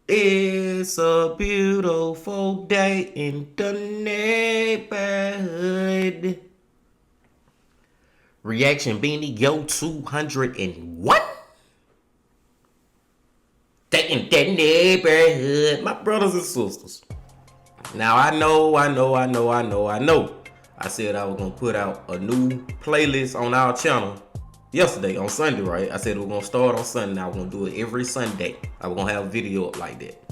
It's a beautiful day in the neighborhood. Reaction Beanie, yo, 201. Day in the neighborhood. My brothers and sisters. Now I know. I said I was gonna put out a new playlist on our channel yesterday, on Sunday, right? I said we're gonna start on Sunday. I was gonna do it every Sunday. I was gonna have a video up like that.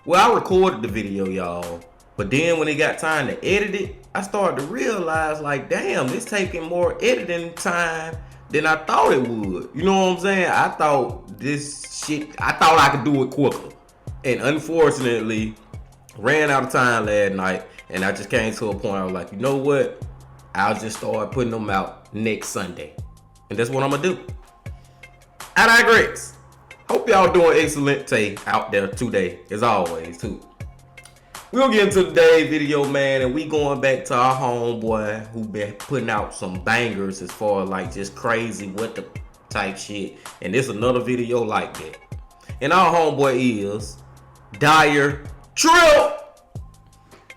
Well, I recorded the video, y'all. But then when it got time to edit it, I started to realize, like, damn, it's taking more editing time than I thought it would. You know what I'm saying? I thought I could do it quicker. And unfortunately, ran out of time last night. And I just came to a point, I was like, you know what? I'll just start putting them out next Sunday. And that's what I'm gonna do. I digress. Hope y'all doing excellent out there today, as always, too. We'll get into today's video, man, and we going back to our homeboy who been putting out some bangers as far as like just crazy what the type shit. And this another video like that. And our homeboy is Dire Trip.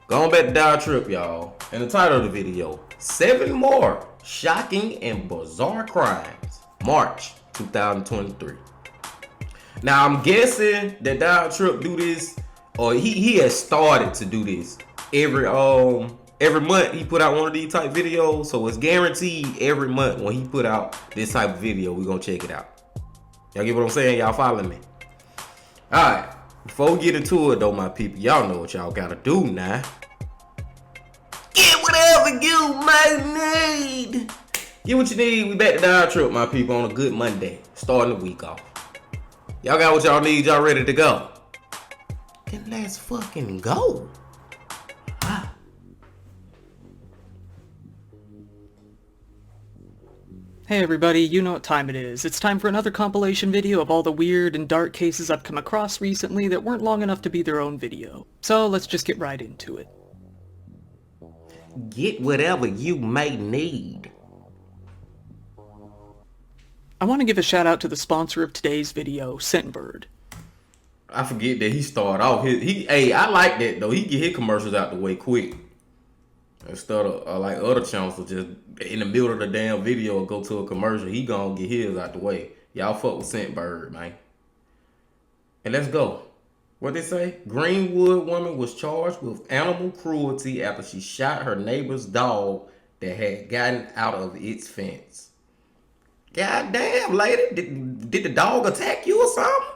Going back to Dire Trip, y'all. And the title of the video, 7 more shocking and bizarre crimes, March 2023. Now I'm guessing that Dire Trip do this, or he has started to do this every month. He put out one of these type videos, so it's guaranteed every month when he put out this type of video, we're gonna check it out. Y'all get what I'm saying? Y'all follow me? All right. Before we get into it, though, my people, y'all know what y'all gotta do now. Get whatever you may need. Get what you need. We back to Dire Trip, my people, on a good Monday, starting the week off. Y'all got what y'all need. Y'all ready to go? Then let's fucking go. Hey everybody, you know what time it is. It's time for another compilation video of all the weird and dark cases I've come across recently that weren't long enough to be their own video. So let's just get right into it. Get whatever you may need. I want to give a shout out to the sponsor of today's video, Scentbird. I forget that he started off I like that though. He get his commercials out the way quick. Instead of like other channels will just in the middle of the damn video go to a commercial, he gonna get his out the way. Y'all fuck with Scentbird, man. And let's go. What they say? Greenwood woman was charged with animal cruelty after she shot her neighbor's dog that had gotten out of its fence. God damn, lady. Did the dog attack you or something?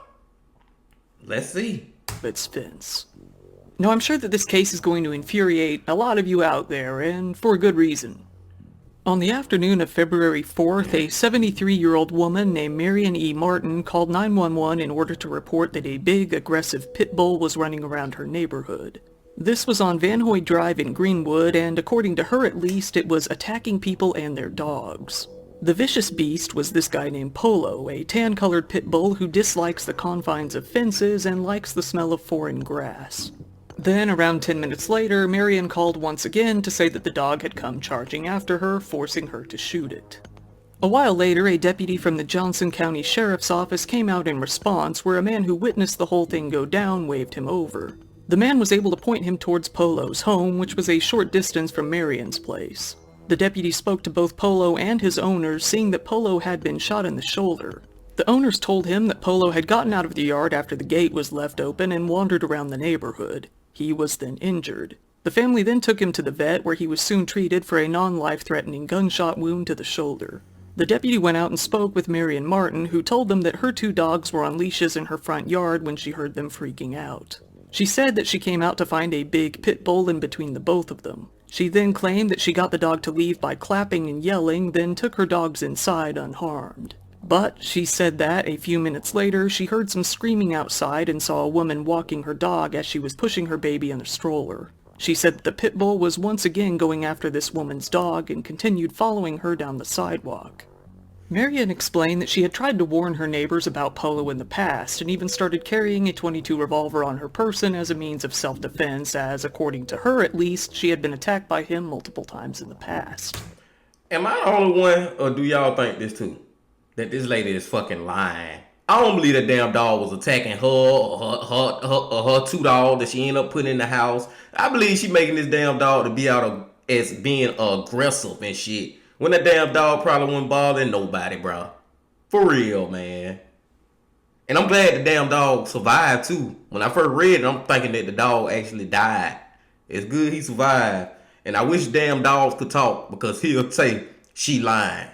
Let's see. Its fence. Now I'm sure that this case is going to infuriate a lot of you out there, and for good reason. On the afternoon of February 4th, a 73-year-old woman named Marion E. Martin called 911 in order to report that a big, aggressive pit bull was running around her neighborhood. This was on Van Hoy Drive in Greenwood, and according to her at least, it was attacking people and their dogs. The vicious beast was this guy named Polo, a tan-colored pit bull who dislikes the confines of fences and likes the smell of foreign grass. Then, around 10 minutes later, Marion called once again to say that the dog had come charging after her, forcing her to shoot it. A while later, a deputy from the Johnson County Sheriff's Office came out in response, where a man who witnessed the whole thing go down waved him over. The man was able to point him towards Polo's home, which was a short distance from Marion's place. The deputy spoke to both Polo and his owners, seeing that Polo had been shot in the shoulder. The owners told him that Polo had gotten out of the yard after the gate was left open and wandered around the neighborhood. He was then injured. The family then took him to the vet, where he was soon treated for a non-life-threatening gunshot wound to the shoulder. The deputy went out and spoke with Marion Martin, who told them that her 2 dogs were on leashes in her front yard when she heard them freaking out. She said that she came out to find a big pit bull in between the both of them. She then claimed that she got the dog to leave by clapping and yelling, then took her dogs inside unharmed. But she said that a few minutes later, she heard some screaming outside and saw a woman walking her dog as she was pushing her baby in a stroller. She said that the pit bull was once again going after this woman's dog and continued following her down the sidewalk. Marion explained that she had tried to warn her neighbors about Polo in the past and even started carrying a .22 revolver on her person as a means of self-defense, as, according to her at least, she had been attacked by him multiple times in the past. Am I the only one, or do y'all think this too? That this lady is fucking lying. I don't believe that damn dog was attacking her or her two dogs that she ended up putting in the house. I believe she making this damn dog to be out as being aggressive and shit. When that damn dog probably wasn't bothering nobody, bro. For real, man. And I'm glad the damn dog survived too. When I first read it, I'm thinking that the dog actually died. It's good he survived. And I wish damn dogs could talk, because he'll say she lying.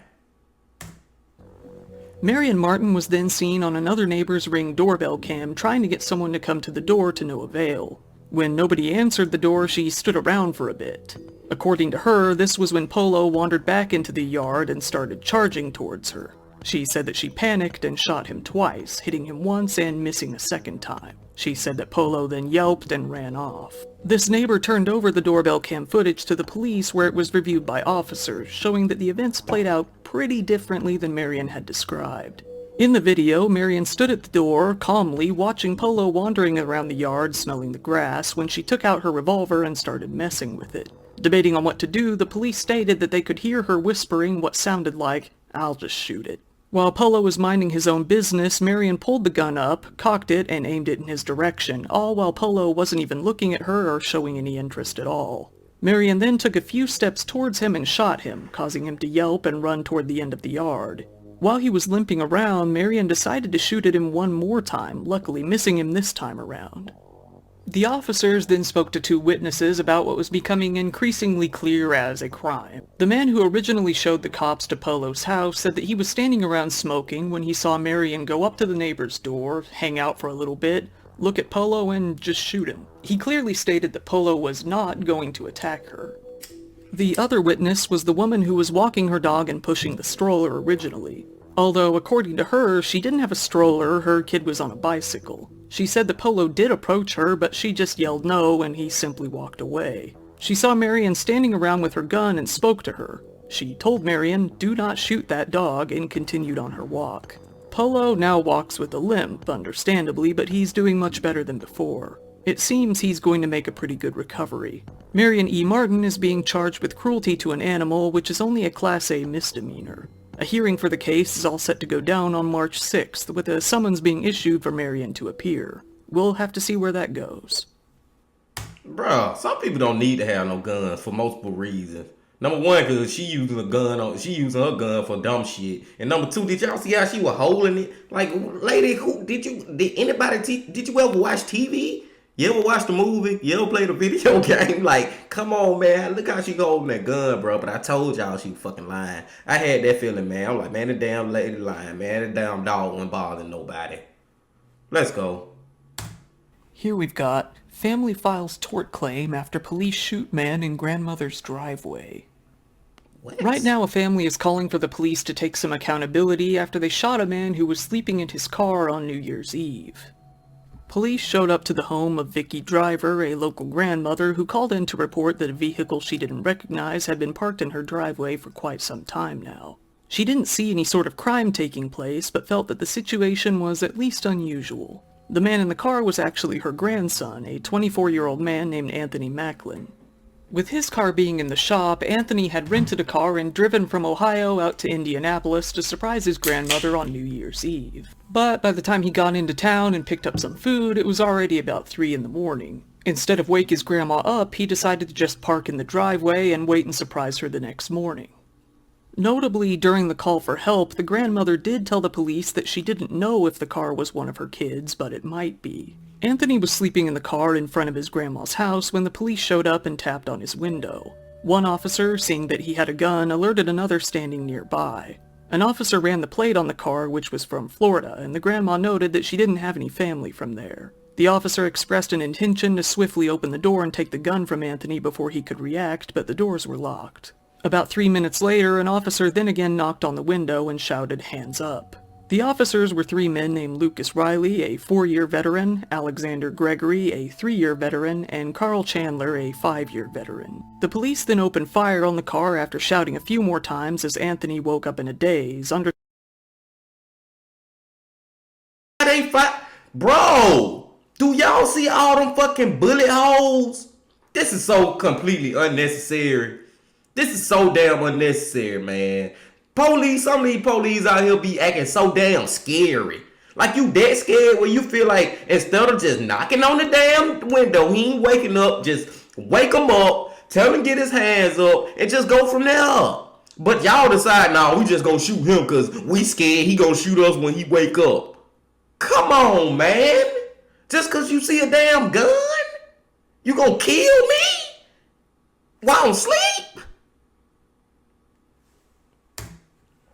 Marion Martin was then seen on another neighbor's Ring doorbell cam trying to get someone to come to the door to no avail. When nobody answered the door, she stood around for a bit. According to her, this was when Polo wandered back into the yard and started charging towards her. She said that she panicked and shot him twice, hitting him once and missing a second time. She said that Polo then yelped and ran off. This neighbor turned over the doorbell cam footage to the police, where it was reviewed by officers, showing that the events played out pretty differently than Marion had described. In the video, Marion stood at the door, calmly watching Polo wandering around the yard smelling the grass, when she took out her revolver and started messing with it. Debating on what to do, the police stated that they could hear her whispering what sounded like, "I'll just shoot it." While Polo was minding his own business, Marion pulled the gun up, cocked it, and aimed it in his direction, all while Polo wasn't even looking at her or showing any interest at all. Marion then took a few steps towards him and shot him, causing him to yelp and run toward the end of the yard. While he was limping around, Marion decided to shoot at him one more time, luckily missing him this time around. The officers then spoke to two witnesses about what was becoming increasingly clear as a crime. The man who originally showed the cops to Polo's house said that he was standing around smoking when he saw Marion go up to the neighbor's door, hang out for a little bit, look at Polo, and just shoot him. He clearly stated that Polo was not going to attack her. The other witness was the woman who was walking her dog and pushing the stroller originally. Although, according to her, she didn't have a stroller, her kid was on a bicycle. She said that Polo did approach her, but she just yelled no and he simply walked away. She saw Marion standing around with her gun and spoke to her. She told Marion, "Do not shoot that dog," and continued on her walk. Polo now walks with a limp, understandably, but he's doing much better than before. It seems he's going to make a pretty good recovery. Marion E. Martin is being charged with cruelty to an animal, which is only a Class A misdemeanor. A hearing for the case is all set to go down on March 6th, with a summons being issued for Marion to appear. We'll have to see where that goes. Bruh, some people don't need to have no guns for multiple reasons. Number one, because she using her gun for dumb shit. And number two, did y'all see how she was holding it? Like, lady, did you ever watch TV? You ever watch the movie? You ever play the video game? Like, come on, man. Look how she holding that gun, bro. But I told y'all she was fucking lying. I had that feeling, man. I'm like, man, the damn lady lying, man. The damn dog wasn't bothering nobody. Let's go. Here we've got family files tort claim after police shoot man in grandmother's driveway. What? Right now, a family is calling for the police to take some accountability after they shot a man who was sleeping in his car on New Year's Eve. Police showed up to the home of Vicky Driver, a local grandmother, who called in to report that a vehicle she didn't recognize had been parked in her driveway for quite some time now. She didn't see any sort of crime taking place, but felt that the situation was at least unusual. The man in the car was actually her grandson, a 24-year-old man named Anthony Macklin. With his car being in the shop, Anthony had rented a car and driven from Ohio out to Indianapolis to surprise his grandmother on New Year's Eve. But by the time he got into town and picked up some food, it was already about 3 in the morning. Instead of wake his grandma up, he decided to just park in the driveway and wait and surprise her the next morning. Notably, during the call for help, the grandmother did tell the police that she didn't know if the car was one of her kids, but it might be. Anthony was sleeping in the car in front of his grandma's house when the police showed up and tapped on his window. One officer, seeing that he had a gun, alerted another standing nearby. An officer ran the plate on the car, which was from Florida, and the grandma noted that she didn't have any family from there. The officer expressed an intention to swiftly open the door and take the gun from Anthony before he could react, but the doors were locked. About 3 minutes later, an officer then again knocked on the window and shouted, "Hands up." The officers were 3 men named Lucas Riley, a 4-year veteran, Alexander Gregory, a 3-year veteran, and Carl Chandler, a 5-year veteran. The police then opened fire on the car after shouting a few more times as Anthony woke up in a daze. Bro, do y'all see all them fucking bullet holes? This is so completely unnecessary. This is so damn unnecessary, man. Police, some of these police out here be acting so damn scary. Like you that scared where you feel like instead of just knocking on the damn window, he ain't waking up, just wake him up, tell him to get his hands up, and just go from there. But y'all decide, nah, we just gonna shoot him because we scared he gonna shoot us when he wake up. Come on, man. Just because you see a damn gun, you gonna kill me while I'm asleep?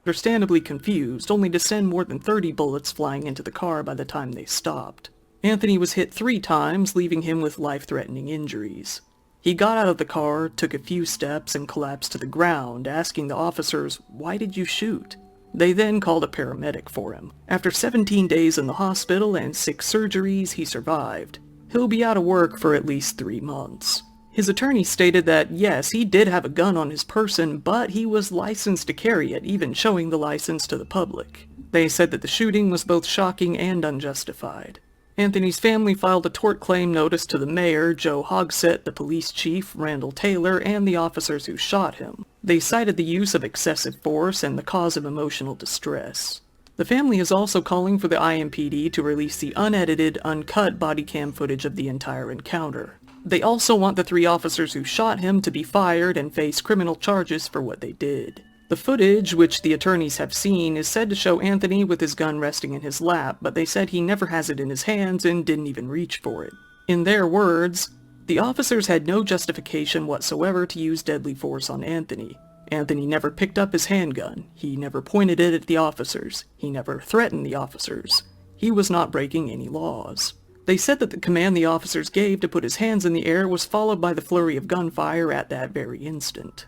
Understandably confused, only to send more than 30 bullets flying into the car by the time they stopped. Anthony was hit 3 times, leaving him with life-threatening injuries. He got out of the car, took a few steps, and collapsed to the ground, asking the officers, "Why did you shoot?" They then called a paramedic for him. After 17 days in the hospital and 6 surgeries, he survived. He'll be out of work for at least 3 months. His attorney stated that, yes, he did have a gun on his person, but he was licensed to carry it, even showing the license to the public. They said that the shooting was both shocking and unjustified. Anthony's family filed a tort claim notice to the mayor, Joe Hogsett, the police chief, Randall Taylor, and the officers who shot him. They cited the use of excessive force and the cause of emotional distress. The family is also calling for the IMPD to release the unedited, uncut body cam footage of the entire encounter. They also want the 3 officers who shot him to be fired and face criminal charges for what they did. The footage, which the attorneys have seen, is said to show Anthony with his gun resting in his lap, but they said he never has it in his hands and didn't even reach for it. In their words, the officers had no justification whatsoever to use deadly force on Anthony. Anthony never picked up his handgun. He never pointed it at the officers. He never threatened the officers. He was not breaking any laws. They said that the command the officers gave to put his hands in the air was followed by the flurry of gunfire at that very instant.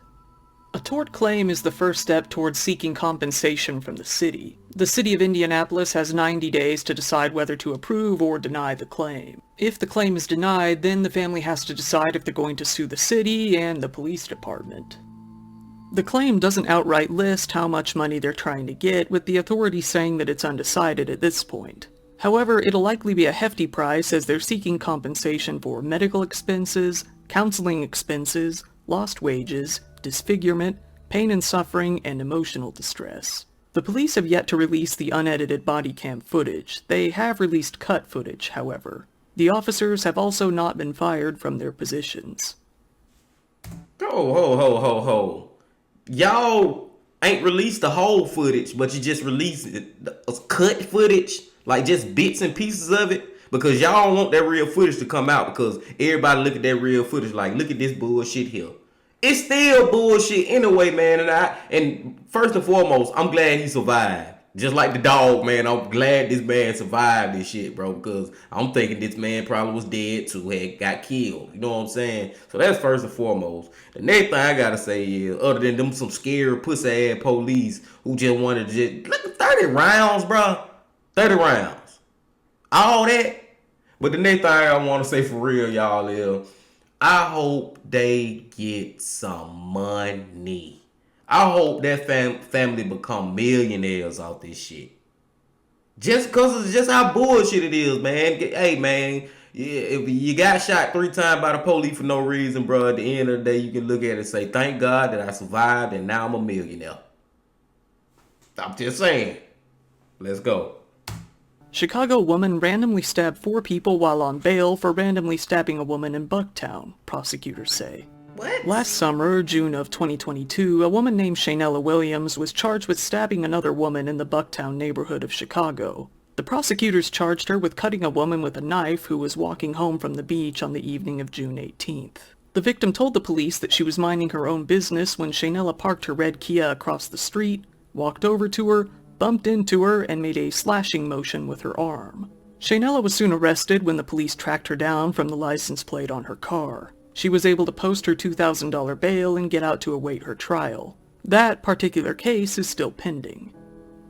A tort claim is the first step towards seeking compensation from the city. The city of Indianapolis has 90 days to decide whether to approve or deny the claim. If the claim is denied, then the family has to decide if they're going to sue the city and the police department. The claim doesn't outright list how much money they're trying to get, with the authorities saying that it's undecided at this point. However, it'll likely be a hefty price as they're seeking compensation for medical expenses, counseling expenses, lost wages, disfigurement, pain and suffering, and emotional distress. The police have yet to release the unedited body cam footage. They have released cut footage, however. The officers have also not been fired from their positions. Ho. Y'all ain't released the whole footage, but you just released cut footage, like just bits and pieces of it, because y'all don't want that real footage to come out because everybody look at that real footage like, look at this bullshit here. It's still bullshit anyway, man. And first and foremost, I'm glad he survived. Just like the dog, man. I'm glad this man survived this shit, bro. Because I'm thinking this man probably was dead too, had got killed. You know what I'm saying? So that's first and foremost. The next thing I gotta say is, other than them some scared pussy ass police who just wanted to just look at 30 rounds, bro. 30 rounds. All that. But the next thing I want to say for real, y'all, is I hope they get some money. I hope that family become millionaires off this shit. Just because it's just how bullshit it is, man. Hey, man, if you got shot 3 times by the police for no reason, bro, at the end of the day, you can look at it and say, thank God that I survived and now I'm a millionaire. I'm just saying. Let's go. Chicago woman randomly stabbed 4 people while on bail for randomly stabbing a woman in Bucktown, prosecutors say. What? Last summer, June of 2022, a woman named Shaynella Williams was charged with stabbing another woman in the Bucktown neighborhood of Chicago. The prosecutors charged her with cutting a woman with a knife who was walking home from the beach on the evening of June 18th. The victim told the police that she was minding her own business when Shaynella parked her red Kia across the street, walked over to her, bumped into her, and made a slashing motion with her arm. Shaynella was soon arrested when the police tracked her down from the license plate on her car. She was able to post her $2,000 bail and get out to await her trial. That particular case is still pending.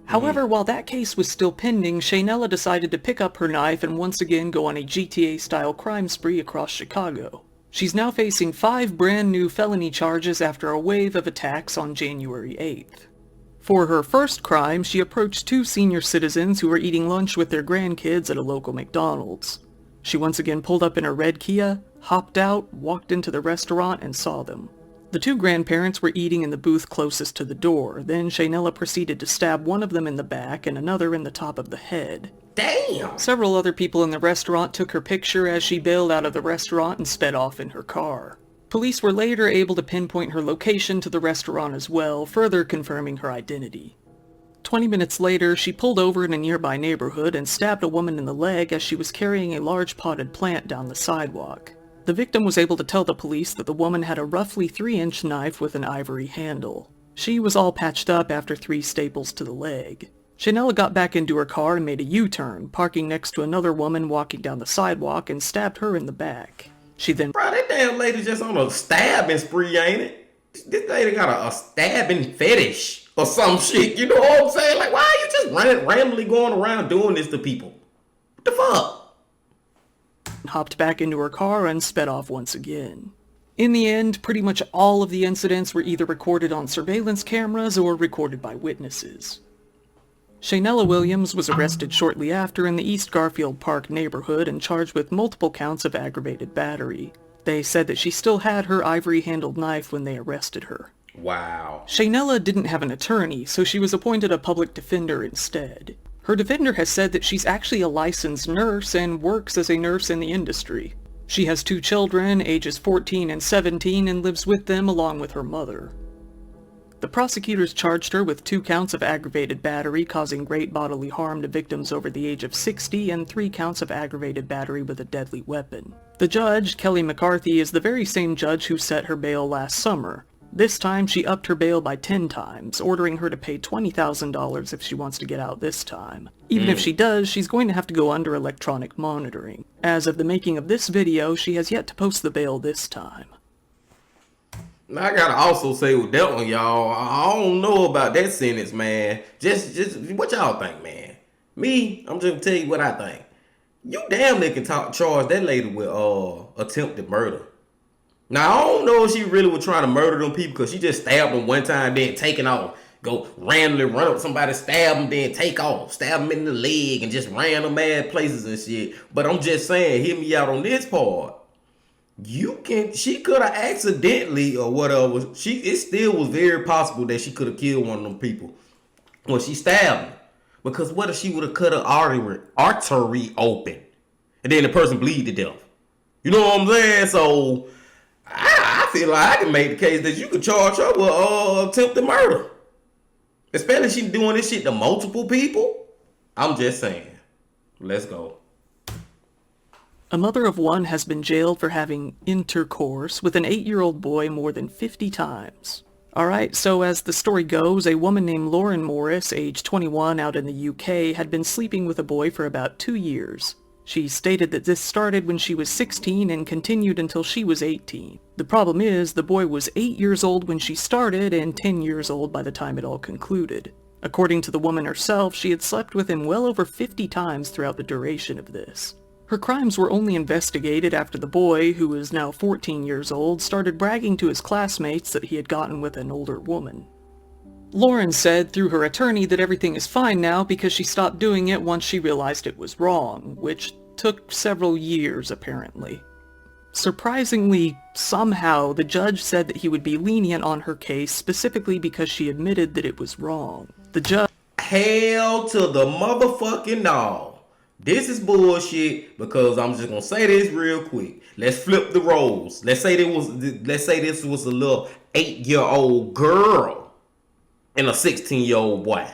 However, while that case was still pending, Shaynella decided to pick up her knife and once again go on a GTA-style crime spree across Chicago. She's now facing 5 brand new felony charges after a wave of attacks on January 8th. For her first crime, she approached 2 senior citizens who were eating lunch with their grandkids at a local McDonald's. She once again pulled up in her red Kia, hopped out, walked into the restaurant, and saw them. The 2 grandparents were eating in the booth closest to the door. Then Shaynella proceeded to stab one of them in the back and another in the top of the head. Damn! Several other people in the restaurant took her picture as she bailed out of the restaurant and sped off in her car. Police were later able to pinpoint her location to the restaurant as well, further confirming her identity. 20 minutes later, she pulled over in a nearby neighborhood and stabbed a woman in the leg as she was carrying a large potted plant down the sidewalk. The victim was able to tell the police that the woman had a roughly 3-inch knife with an ivory handle. She was all patched up after 3 staples to the leg. Shaynella got back into her car and made a U-turn, parking next to another woman walking down the sidewalk and stabbed her in the back. She then... Bro, that damn lady just on a stabbing spree, ain't it? This lady got a stabbing fetish or some shit, you know what I'm saying? Like, why are you just randomly going around doing this to people? What the fuck? Hopped back into her car and sped off once again. In the end, pretty much all of the incidents were either recorded on surveillance cameras or recorded by witnesses. Shaynella Williams was arrested shortly after in the East Garfield Park neighborhood and charged with multiple counts of aggravated battery. They said that she still had her ivory-handled knife when they arrested her. Wow. Shaynella didn't have an attorney, so she was appointed a public defender instead. Her defender has said that she's actually a licensed nurse and works as a nurse in the industry. She has 2 children, ages 14 and 17, and lives with them along with her mother. The prosecutors charged her with 2 counts of aggravated battery causing great bodily harm to victims over the age of 60 and 3 counts of aggravated battery with a deadly weapon. The judge, Kelly McCarthy, is the very same judge who set her bail last summer. This time, she upped her bail by 10 times, ordering her to pay $20,000 if she wants to get out this time. Even if she does, she's going to have to go under electronic monitoring. As of the making of this video, she has yet to post the bail this time. Now, I gotta also say with that one, y'all, I don't know about that sentence, man. Just what y'all think, man? Me, I'm just gonna tell you what I think. You damn near can charge that lady with attempted murder. Now, I don't know if she really was trying to murder them people because she just stabbed them one time, then taking off. Go randomly run up somebody, stab them, then take off. Stab them in the leg and just random mad places and shit. But I'm just saying, hear me out on this part. She could have accidentally or whatever. It still was very possible that she could have killed one of them people when she stabbed him. Because what if she would have cut her artery open and then the person bleed to death? You know what I'm saying? So I feel like I can make the case that you could charge her with attempted murder. Especially if she's doing this shit to multiple people. I'm just saying. Let's go. A mother of 1 has been jailed for having intercourse with an 8-year-old boy more than 50 times. Alright, so as the story goes, a woman named Lauren Morris, age 21 out in the UK, had been sleeping with a boy for about 2 years. She stated that this started when she was 16 and continued until she was 18. The problem is, the boy was 8 years old when she started and 10 years old by the time it all concluded. According to the woman herself, she had slept with him well over 50 times throughout the duration of this. Her crimes were only investigated after the boy, who is now 14 years old, started bragging to his classmates that he had gotten with an older woman. Lauren said through her attorney that everything is fine now because she stopped doing it once she realized it was wrong, which took several years apparently. Surprisingly, somehow, the judge said that he would be lenient on her case specifically because she admitted that it was wrong. The judge... Hell to the motherfucking no. This is bullshit because I'm just gonna say this real quick. Let's flip the roles. Let's say this was a little 8-year-old girl and a 16-year-old boy.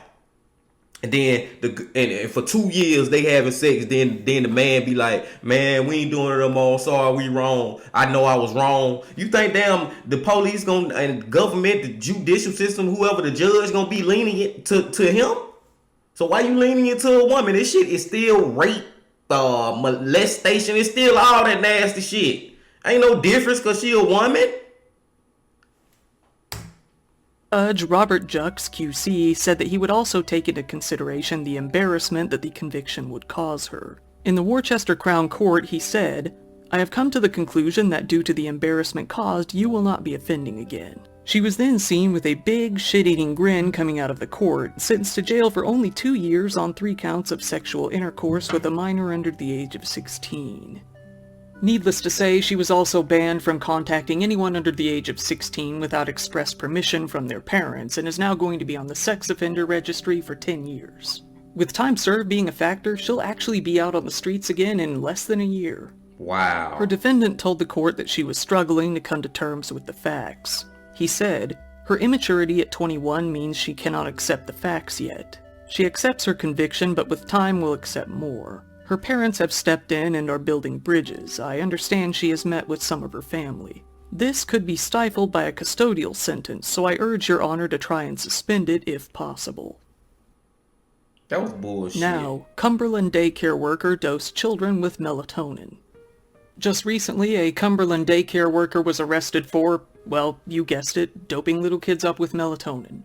And then and for 2 years they having sex. Then the man be like, man, we ain't doing it no more. Sorry, we wrong. I know I was wrong. You think damn the police and government, the judicial system, whoever the judge gonna be lenient to him? So why you leaning into a woman? This shit is still rape, molestation. It's still all that nasty shit. Ain't no difference because she a woman. Judge Robert Jux, QC, said that he would also take into consideration the embarrassment that the conviction would cause her. In the Worcester Crown Court, he said, "I have come to the conclusion that due to the embarrassment caused, you will not be offending again." She was then seen with a big, shit-eating grin coming out of the court, sentenced to jail for only 2 years on 3 counts of sexual intercourse with a minor under the age of 16. Needless to say, she was also banned from contacting anyone under the age of 16 without express permission from their parents, and is now going to be on the sex offender registry for 10 years. With time served being a factor, she'll actually be out on the streets again in less than a year. Wow. Her defendant told the court that she was struggling to come to terms with the facts. He said, "Her immaturity at 21 means she cannot accept the facts yet. She accepts her conviction, but with time will accept more. Her parents have stepped in and are building bridges. I understand she has met with some of her family. This could be stifled by a custodial sentence, so I urge your honor to try and suspend it if possible." That was bullshit. Now, Cumberland daycare worker dosed children with melatonin. Just recently, a Cumberland daycare worker was arrested for, well, you guessed it, doping little kids up with melatonin.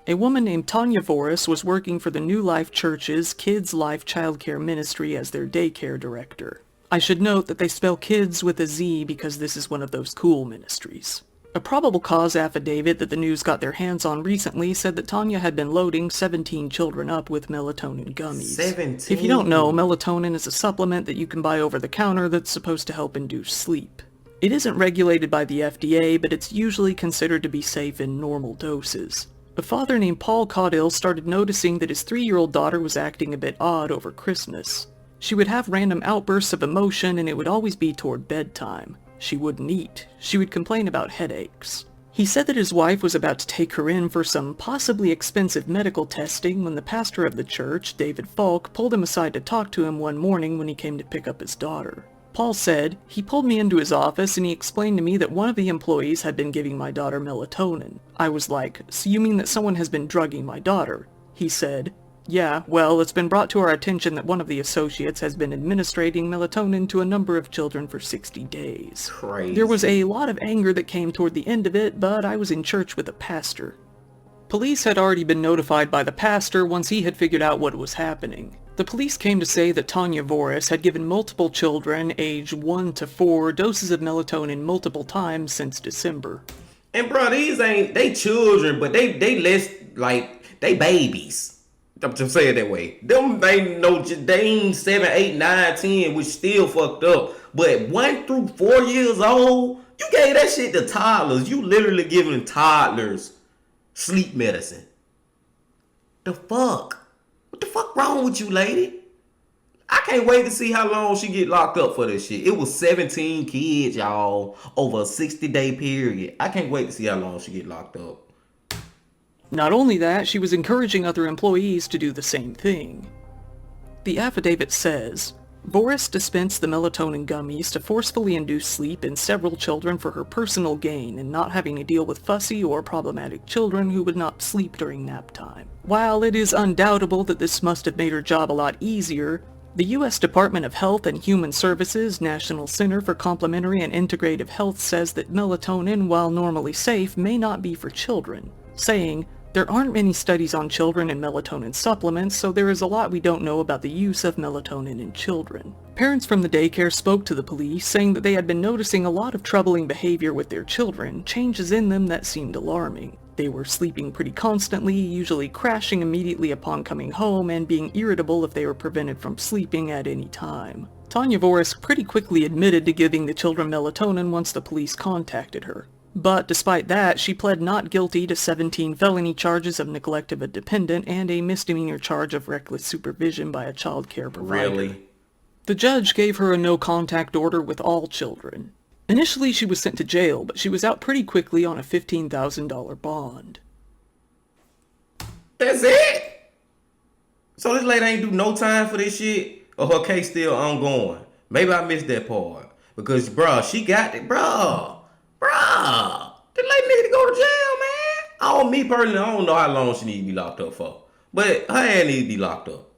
A woman named Tanya Voris was working for the New Life Church's Kids Life Childcare Ministry as their daycare director. I should note that they spell kids with a Z because this is one of those cool ministries. A probable cause affidavit that the news got their hands on recently said that Tanya had been loading 17 children up with melatonin gummies. 17? If you don't know, melatonin is a supplement that you can buy over the counter that's supposed to help induce sleep. It isn't regulated by the FDA, but it's usually considered to be safe in normal doses. A father named Paul Caudill started noticing that his 3-year-old daughter was acting a bit odd over Christmas. She would have random outbursts of emotion, and it would always be toward bedtime. She wouldn't eat. She would complain about headaches. He said that his wife was about to take her in for some possibly expensive medical testing when the pastor of the church, David Falk, pulled him aside to talk to him one morning when he came to pick up his daughter. Paul said, "He pulled me into his office and he explained to me that one of the employees had been giving my daughter melatonin. I was like, 'So you mean that someone has been drugging my daughter?' He said, 'Yeah, well, it's been brought to our attention that one of the associates has been administrating melatonin to a number of children for 60 days. Crazy. There was a lot of anger that came toward the end of it, but I was in church with a pastor. Police had already been notified by the pastor once he had figured out what was happening. The police came to say that Tanya Voris had given multiple children, age 1 to 4, doses of melatonin multiple times since December. And bro, these ain't they children, but they less like they babies. I'm just saying that way. Them they ain't 7, 8, 9, 10, which still fucked up. But 1 through 4 years old, you gave that shit to toddlers. You literally giving toddlers sleep medicine. The fuck? What the fuck wrong with you, lady? I can't wait to see how long she get locked up for this shit. It was 17 kids, y'all, over a 60-day period. I can't wait to see how long she get locked up. Not only that, she was encouraging other employees to do the same thing. The affidavit says, Voris dispensed the melatonin gummies to forcefully induce sleep in several children for her personal gain and not having to deal with fussy or problematic children who would not sleep during nap time. While it is undoubtable that this must have made her job a lot easier, the U.S. Department of Health and Human Services National Center for Complementary and Integrative Health says that melatonin, while normally safe, may not be for children, saying, "There aren't many studies on children and melatonin supplements, so there is a lot we don't know about the use of melatonin in children." Parents from the daycare spoke to the police, saying that they had been noticing a lot of troubling behavior with their children, changes in them that seemed alarming. They were sleeping pretty constantly, usually crashing immediately upon coming home, and being irritable if they were prevented from sleeping at any time. Tanya Voris pretty quickly admitted to giving the children melatonin once the police contacted her. But despite that, she pled not guilty to 17 felony charges of neglect of a dependent and a misdemeanor charge of reckless supervision by a child care provider. Really? The judge gave her a no-contact order with all children. Initially, she was sent to jail, but she was out pretty quickly on a $15,000 bond. That's it? So this lady ain't do no time for this shit? Or her case still ongoing? Maybe I missed that part. Because, bruh, she got it, bruh. This lady need to go to jail, man. Me personally, I don't know how long she need to be locked up for. But her ass need to be locked up.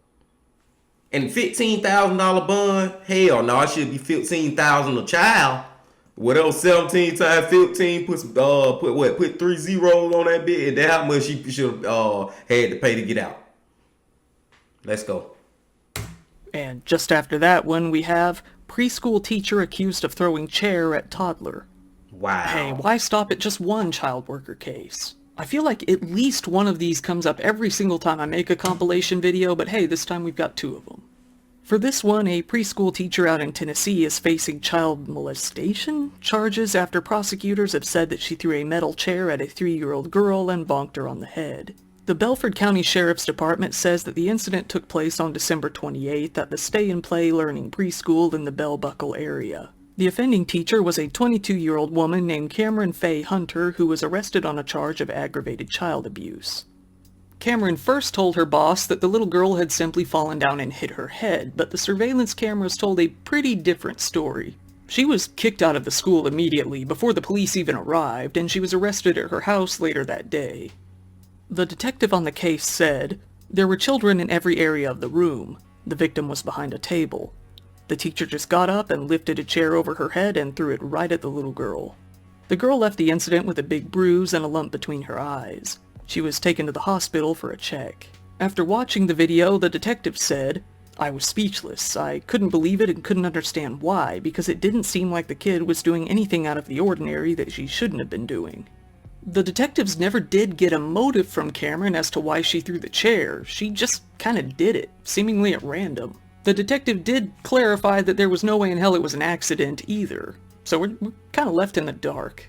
And $15,000 bond? Hell no, it should be $15,000 a child. Whatever 17 times 15, put 3 zeros on that bit, and that's how much she should have had to pay to get out. Let's go. And just after that one, we have preschool teacher accused of throwing chair at toddler. Wow. Hey, why stop at just one child worker case? I feel like at least one of these comes up every single time I make a compilation video, but hey, this time we've got 2 of them. For this one, a preschool teacher out in Tennessee is facing child molestation charges after prosecutors have said that she threw a metal chair at a 3-year-old girl and bonked her on the head. The Belford County Sheriff's Department says that the incident took place on December 28th at the Stay and Play Learning Preschool in the Bell Buckle area. The offending teacher was a 22-year-old woman named Cameron Faye Hunter who was arrested on a charge of aggravated child abuse. Cameron first told her boss that the little girl had simply fallen down and hit her head, but the surveillance cameras told a pretty different story. She was kicked out of the school immediately before the police even arrived, and she was arrested at her house later that day. The detective on the case said, "There were children in every area of the room. The victim was behind a table. The teacher just got up and lifted a chair over her head and threw it right at the little girl. The girl left the incident with a big bruise and a lump between her eyes. She was taken to the hospital for a check." After watching the video, the detective said, "I was speechless. I couldn't believe it and couldn't understand why, because it didn't seem like the kid was doing anything out of the ordinary that she shouldn't have been doing." The detectives never did get a motive from Cameron as to why she threw the chair. She just kinda did it, seemingly at random. The detective did clarify that there was no way in hell it was an accident either, so we're kinda left in the dark.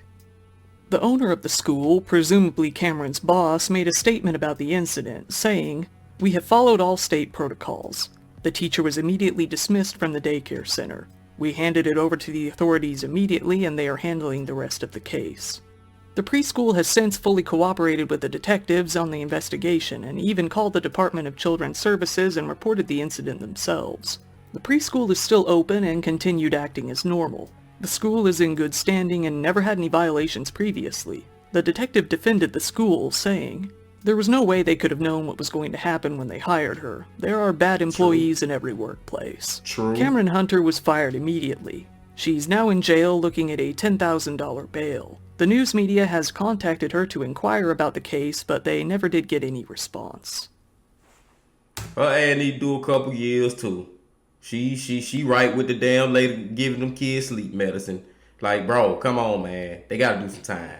The owner of the school, presumably Cameron's boss, made a statement about the incident, saying, "We have followed all state protocols. The teacher was immediately dismissed from the daycare center. We handed it over to the authorities immediately and they are handling the rest of the case." The preschool has since fully cooperated with the detectives on the investigation and even called the Department of Children's Services and reported the incident themselves. The preschool is still open and continued acting as normal. The school is in good standing and never had any violations previously. The detective defended the school, saying, "There was no way they could have known what was going to happen when they hired her. There are bad employees in every workplace." True. Cameron Hunter was fired immediately. She's now in jail looking at a $10,000 bail. The news media has contacted her to inquire about the case, but they never did get any response. Her ass need to do a couple years too. She right with the damn lady giving them kids sleep medicine. Like, bro, come on, man. They gotta do some time.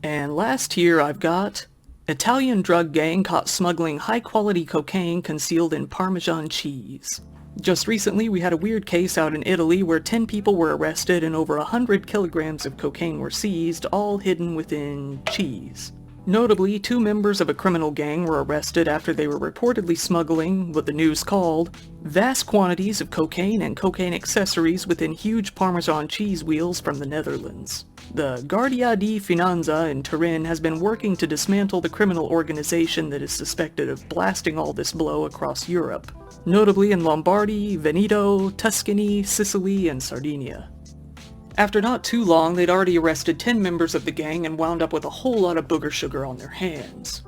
And last here I've got Italian drug gang caught smuggling high-quality cocaine concealed in Parmesan cheese. Just recently, we had a weird case out in Italy where 10 people were arrested and over 100 kilograms of cocaine were seized, all hidden within cheese. Notably, 2 members of a criminal gang were arrested after they were reportedly smuggling what the news called vast quantities of cocaine and cocaine accessories within huge Parmesan cheese wheels from the Netherlands. The Guardia di Finanza in Turin has been working to dismantle the criminal organization that is suspected of blasting all this blow across Europe, notably in Lombardy, Veneto, Tuscany, Sicily, and Sardinia. After not too long, they'd already arrested 10 members of the gang and wound up with a whole lot of booger sugar on their hands.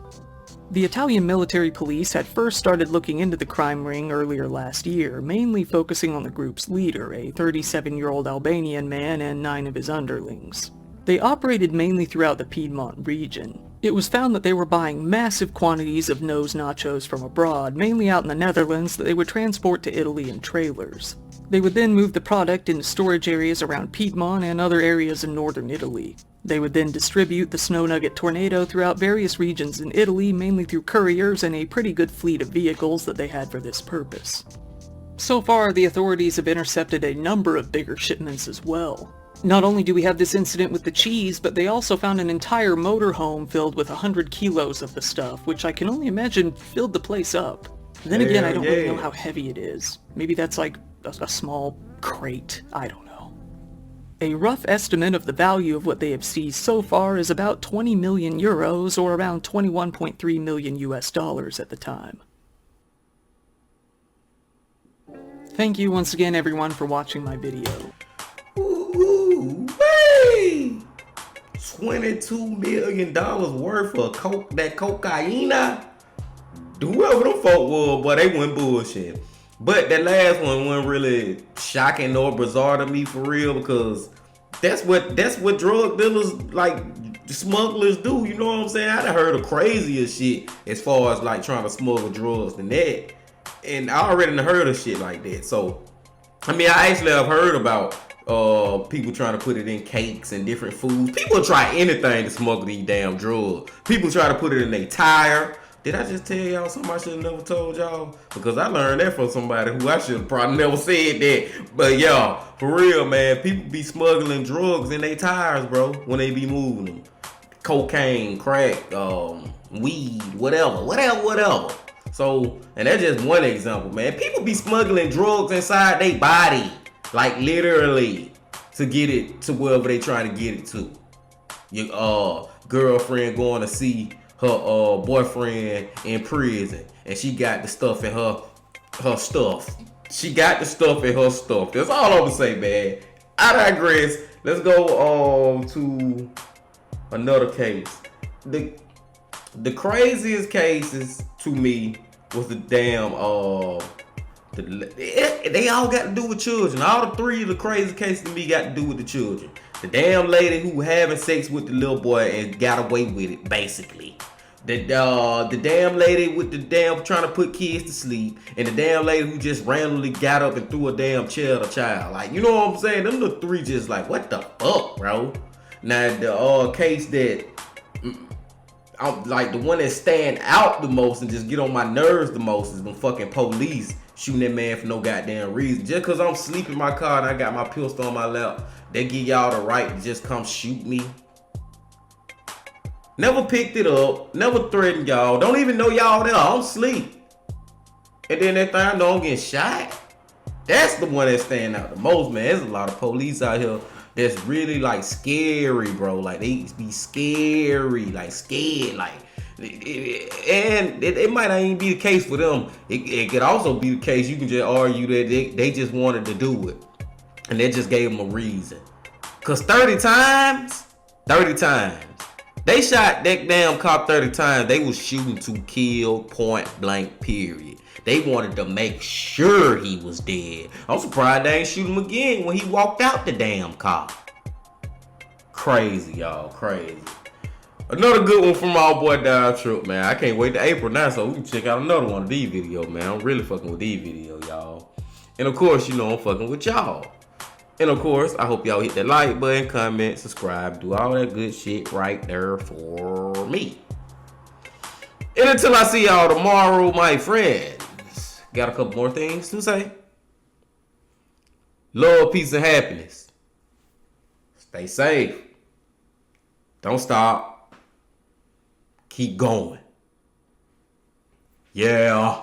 The Italian military police had first started looking into the crime ring earlier last year, mainly focusing on the group's leader, a 37-year-old Albanian man, and 9 of his underlings. They operated mainly throughout the Piedmont region. It was found that they were buying massive quantities of nose nachos from abroad, mainly out in the Netherlands, that they would transport to Italy in trailers. They would then move the product into storage areas around Piedmont and other areas in northern Italy. They would then distribute the Snow Nugget Tornado throughout various regions in Italy, mainly through couriers and a pretty good fleet of vehicles that they had for this purpose. So far, the authorities have intercepted a number of bigger shipments as well. Not only do we have this incident with the cheese, but they also found an entire motorhome filled with 100 kilos of the stuff, which I can only imagine filled the place up. Then again, I don't really know how heavy it is. Maybe that's like a small crate. I don't know. A rough estimate of the value of what they have seized so far is about 20 million euros, or around 21.3 million US dollars at the time. Thank you once again everyone for watching my video. Ooh-wee! $22 million worth of that cocaine. Whoever them folk was, boy, they went bullshit. But that last one wasn't really shocking or bizarre to me for real, because that's what drug dealers, like smugglers, do. You know what I'm saying? I done heard of crazier shit as far as like trying to smuggle drugs than that, and I already done heard of shit like that. So I mean, I actually have heard about people trying to put it in cakes and different foods. People try anything to smuggle these damn drugs. People try to put it in their tire. Did I just tell y'all something I should have never told y'all? Because I learned that from somebody who I should have probably never said that. But y'all, for real, man, people be smuggling drugs in their tires, bro, when they be moving them. Cocaine, crack, weed, whatever. So, and that's just one example, man. People be smuggling drugs inside their body, like literally, to get it to wherever they trying to get it to. Your girlfriend going to see her boyfriend in prison, and she got the stuff in her stuff. She got the stuff in her stuff. That's all I'm gonna say, man. I digress. Let's go to another case. The craziest cases to me was the damn they all got to do with children. All the three of the crazy cases to me got to do with the children. The damn lady who having sex with the little boy and got away with it, basically. The damn lady with the damn trying to put kids to sleep, and the damn lady who just randomly got up and threw a damn chair at a child. Like, you know what I'm saying? Them the three just like, what the fuck, bro? Now the case that I'm like, the one that stand out the most and just get on my nerves the most is the fucking police shooting that man for no goddamn reason. Just cause I'm sleeping in my car and I got my pistol on my lap, they give y'all the right to just come shoot me. Never picked it up, never threatened y'all, don't even know y'all there, I'm asleep. And then that thing I know I'm getting shot. That's the one that stand out the most, man. There's a lot of police out here that's really like scary, bro. Like they be scary, like scared, like, and it might not even be the case for them. It could also be the case. You can just argue that they just wanted to do it, and they just gave them a reason. Cause 30 times, they shot that damn cop 30 times. They was shooting to kill, point blank, period. They wanted to make sure he was dead. I'm surprised they ain't shoot him again when he walked out the damn cop. Crazy, y'all. Crazy. Another good one from our boy Dial Trip, man. I can't wait to April now, so we can check out another one of these videos, man. I'm really fucking with these videos, y'all. And of course, you know I'm fucking with y'all. And of course, I hope y'all hit that like button, comment, subscribe, do all that good shit right there for me. And until I see y'all tomorrow, my friends, got a couple more things to say. Love, peace, and happiness. Stay safe. Don't stop. Keep going. Yeah.